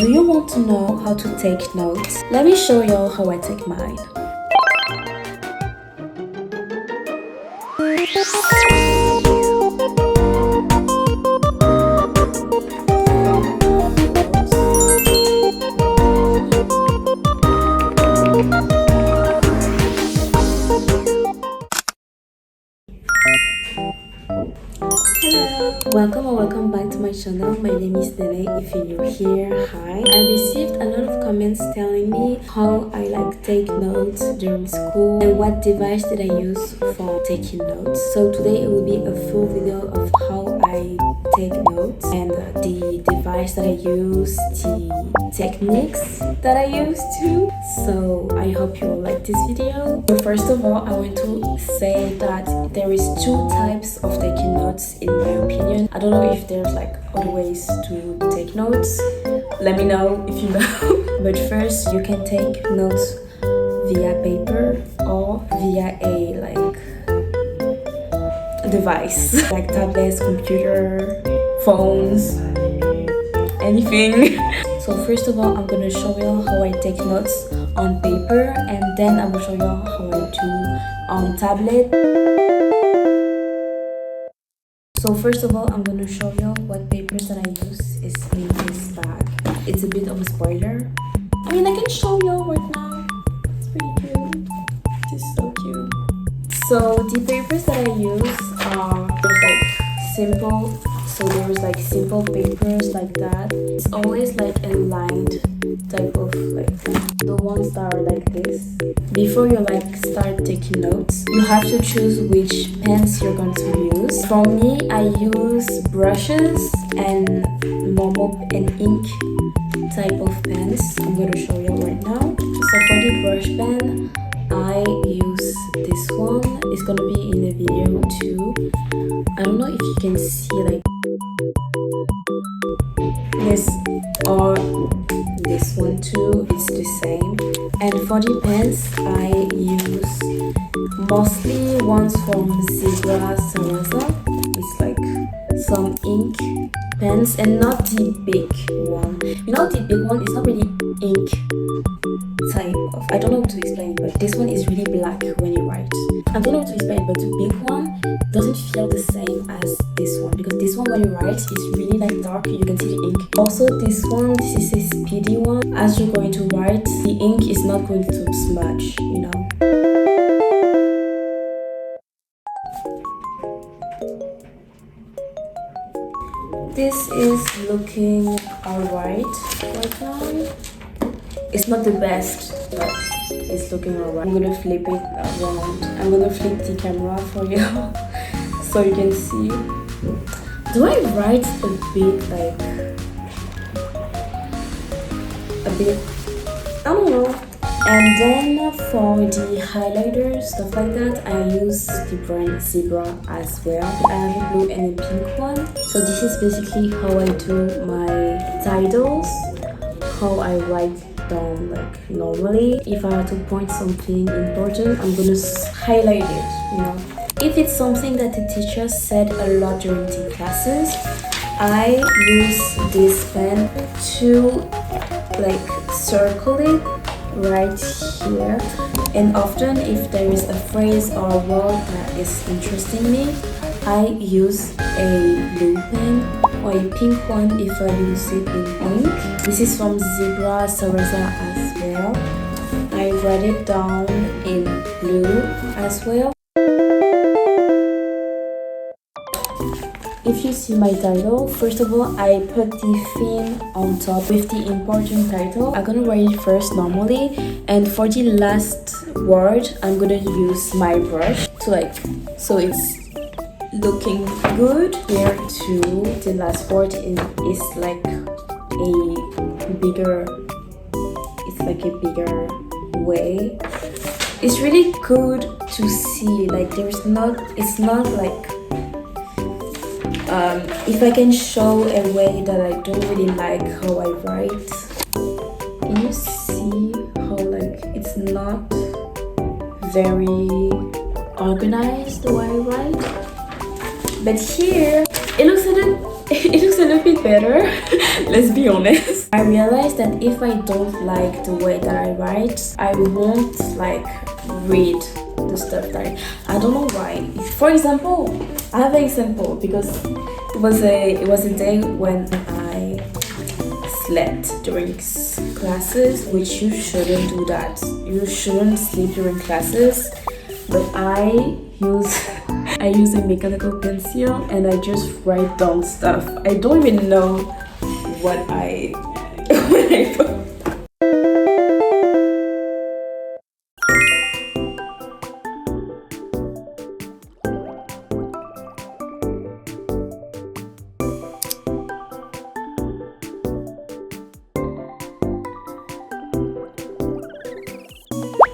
Do you want to know how to take notes? Let me show you how I take mine. Hello, welcome or welcome back to my channel. My name is Nene. If you're new here, hi. I received a lot of comments telling me how I take notes during school and what device did I use for taking notes. So today it will be a full video of how I take notes and the device that I use, the techniques that I use too. So I hope you will like this video. So first of all, I want to say that there is two types of taking notes in my opinion. I don't know if there's other ways to take notes. Let me know if you know. But first, you can take notes via paper or via a device like tablets, computer, phones, anything. So first of all, I'm gonna show you how I take notes on paper, and then I will show you how I do on tablet. So first of all, I'm gonna show you what papers that I use is in this bag. It's a bit of a spoiler. I mean, I can show you right now. It's pretty cute. It's so cute. So the papers that I use are simple. So there's simple papers like that. It's always a lined type of the ones that are like this. Before you start taking notes, you have to choose which pens you're going to use. For me, I use brushes and momo and ink type of pens. I'm going to show you right now. So for the brush pen, I use this one. It's going to be in the video too. I don't know if you can see this or this one too. It's the same. And for the pens, I use mostly ones from Zebra Sarasa. It's some ink pens and not the big one. You know, the big one is not really ink type of, I don't know how to explain, but this one is really black when you write. I don't know how to explain, but the big one doesn't feel the same as this one, because this one when you write is really dark. You can see the ink. Also this one, this is a speedy one. As you're going to write, the ink is not going to smudge, you know. This is looking alright right now. It's not the best, but it's looking alright. I'm gonna flip it around. I'm gonna flip the camera for you so you can see. Do I write a bit, I don't know. And then for the highlighters, stuff like that, I use the brand Zebra as well. I have a blue and a pink one. So this is basically how I do my titles, how I write down normally. If I have to point something important, I'm gonna highlight it, you know. If it's something that the teacher said a lot during the classes, I use this pen to circle it right here. And often if there is a phrase or a word that is interesting me, I use a blue pen or a pink one if I use it in ink. This is from Zebra Sarasa as well. I write it down in blue as well. If you see my title, first of all, I put the theme on top with the important title. I'm gonna write it first normally, and for the last word, I'm gonna use my brush to so it's looking good. Here too, the last word is a bigger, it's a bigger way. It's really good to see, it's not if I can show a way that I don't really like how I write. Can you see how it's not very organized the way I write? But here it looks a little bit better. Let's be honest. I realized that if I don't like the way that I write, I won't like read the stuff that I don't know why. For example, I have an example because it was a day when I slept during classes, which you shouldn't do that. You shouldn't sleep during classes. But I use a mechanical pencil and I just write down stuff. I don't even know what I put.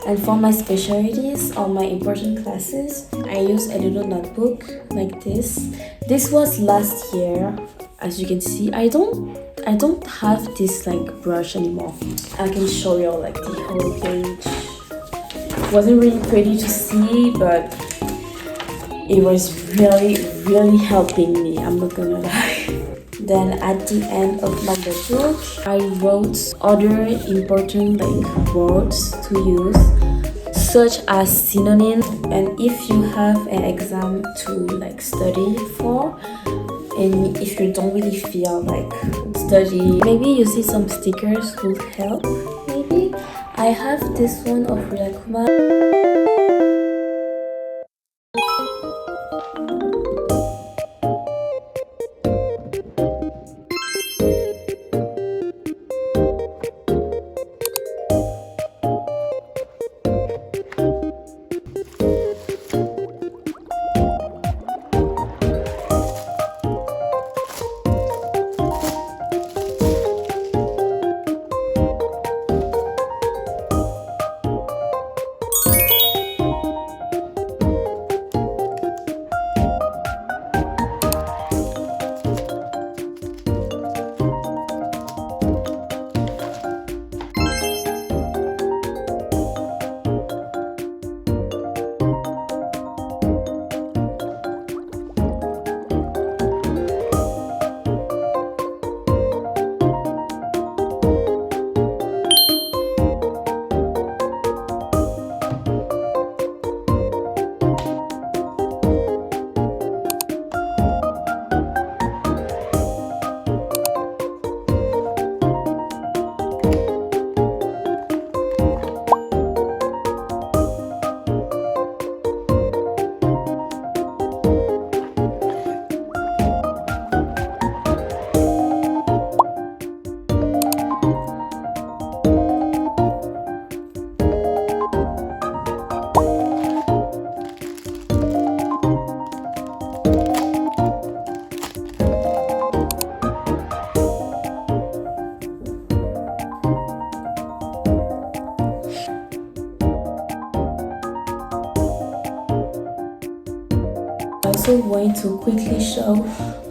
And for my specialties or my important classes, I use a little notebook like this. This was last year. As you can see, I don't have this like brush anymore. I can show you like the whole page. It wasn't really pretty to see, but it was really helping me, I'm not gonna lie. Then at the end of my notebook, I wrote other important like words to use, such as synonyms. And if you have an exam to like study for, and if you don't really feel like study, maybe you see some stickers will help. Maybe I have this one of Huion. I also going to quickly show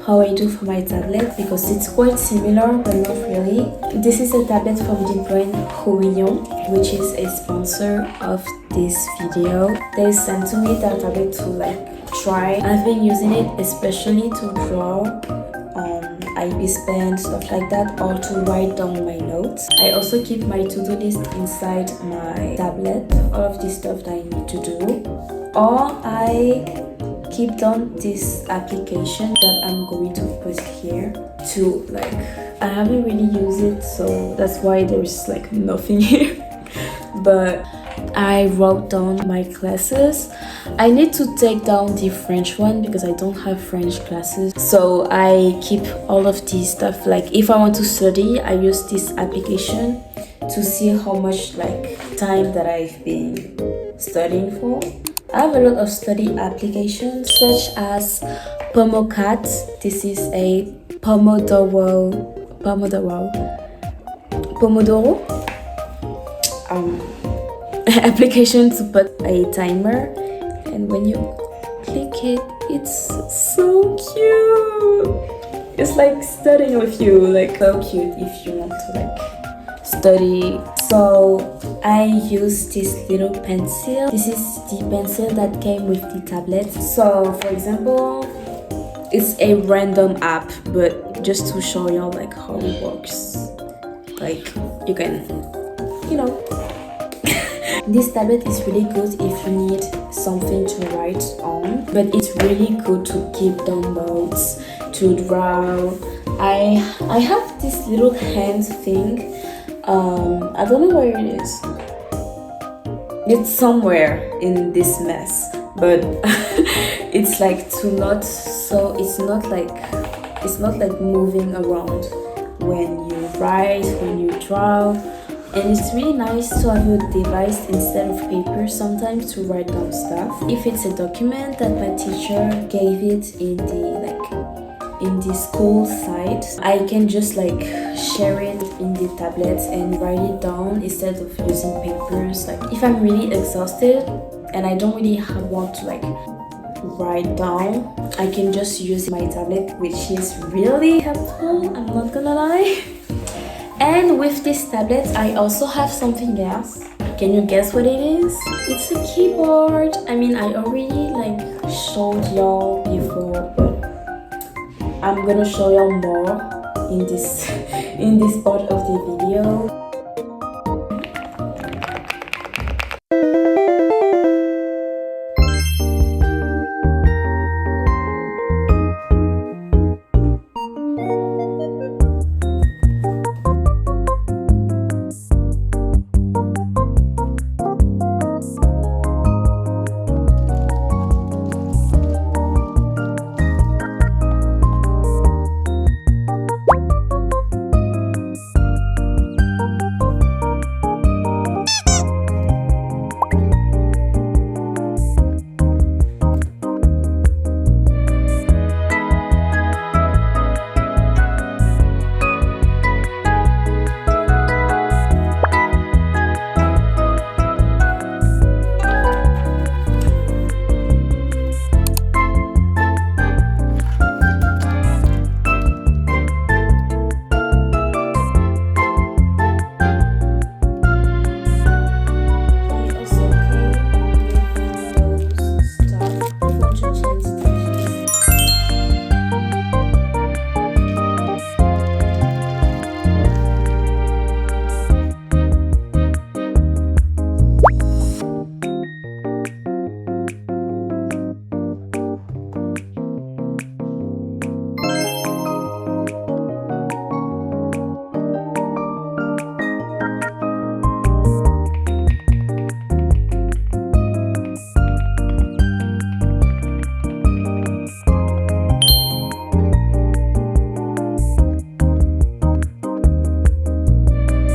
how I do for my tablet because it's quite similar but not really. This is a tablet from the brand Huion, which is a sponsor of this video. They sent to me that tablet to like try. I've been using it especially to draw IPS pen, stuff like that, or to write down my notes. I also keep my to-do list inside my tablet, all of the stuff that I need to do. Or I keep down this application that I'm going to put here to like, I haven't really used it, so that's why there's like nothing here. But I wrote down my classes. I need to take down the French one because I don't have French classes, so I keep all of this stuff. Like if I want to study, I use this application to see how much like time that I've been studying for. I have a lot of study applications such as pomocat. This is a Pomodoro application to put a timer, and when you click it, it's so cute. It's like studying with you, like so cute if you want to like study. So I use this little pencil. This is the pencil that came with the tablet. So for example, it's a random app, but just to show you like how it works. like you can, you know. This tablet is really good if you need something to write on, but it's really good to keep down notes, to draw. I have this little hand thing. I don't know where it is. It's somewhere in this mess, but it's like to not, so it's not like moving around when you write, when you draw. And it's really nice to have a device instead of paper sometimes to write down stuff. If it's a document that my teacher gave it in the school site, I can just like share it in the tablet and write it down instead of using papers. Like if I'm really exhausted and I don't really want to like write down, I can just use my tablet, which is really helpful, I'm not gonna lie. And with this tablet, I also have something else. Can you guess what it is? It's a keyboard. I mean, I already like showed y'all before, but I'm gonna show y'all more in this part of the video.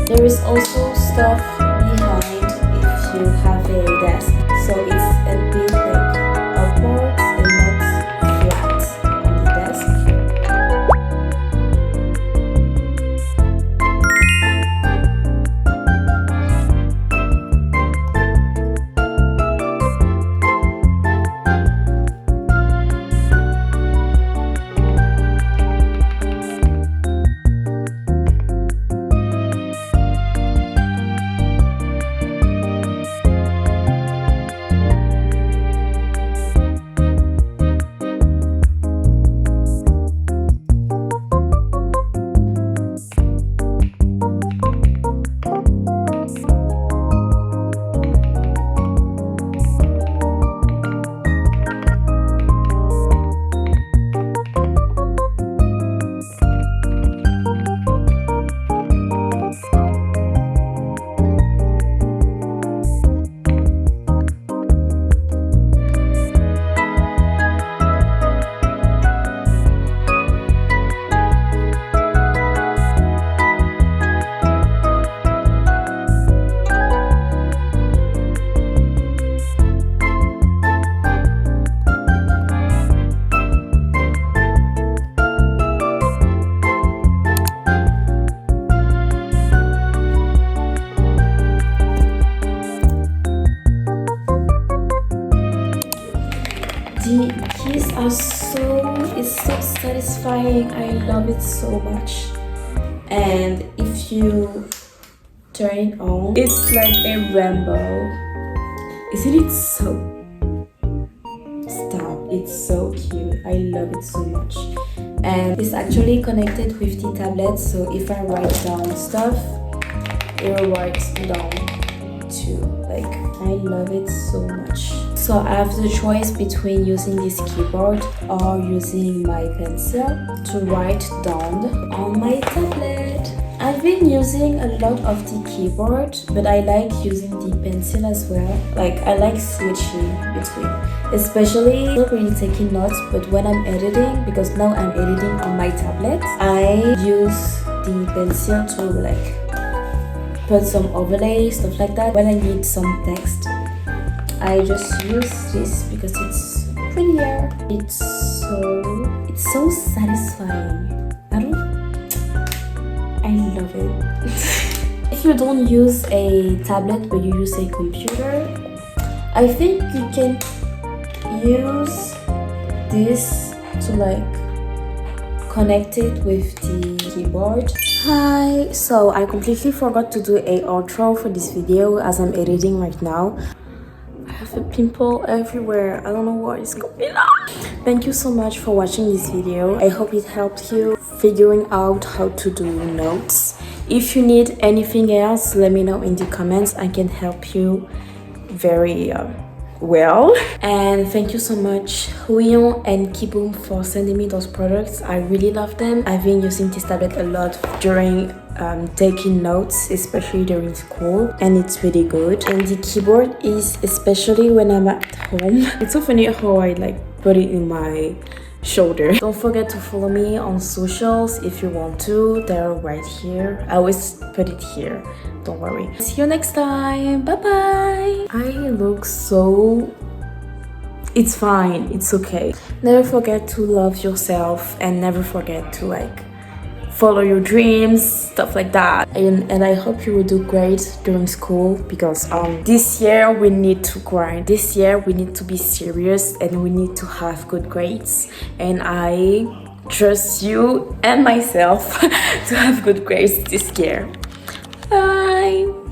There is also stuff behind if you have a desk, so it's a bit like upwards and not flat on the desk. The keys are it's so satisfying. I love it so much. And if you turn it on, it's like a rainbow. Isn't it so? Stop, it's so cute. I love it so much. and it's actually connected with the tablet, so if I write down stuff, it will write down too. Like, I love it so much. So I have the choice between using this keyboard or using my pencil to write down on my tablet. I've been using a lot of the keyboard, but I like using the pencil as well. Like, I like switching between, especially not really taking notes, but when I'm editing, because now I'm editing on my tablet, I use the pencil to like put some overlay, stuff like that. When I need some text, I just use this because it's prettier. It's so satisfying. I love it. If you don't use a tablet but you use a computer, I think you can use this to like connect it with the keyboard. Hi, so I completely forgot to do a outro for this video as I'm editing right now. I have a pimple everywhere. I don't know what is going on. Thank you so much for watching this video. I hope it helped you figuring out how to do notes. If you need anything else, let me know in the comments. I can help you very well. And thank you so much, Huion and Kiiboom, for sending me those products. I really love them. I've been using this tablet a lot during taking notes, especially during school, and it's really good. And the keyboard is especially when I'm at home. It's so funny how I like put it in my shoulder. Don't forget to follow me on socials if you want to. They're right here. I always put it here, don't worry. See you next time. Bye bye. I look so... it's fine, it's okay. Never forget to love yourself, and never forget to like follow your dreams, stuff like that. And I hope you will do great during school, because this year we need to grind. This year we need to be serious and we need to have good grades. And I trust you and myself to have good grades this year. Bye.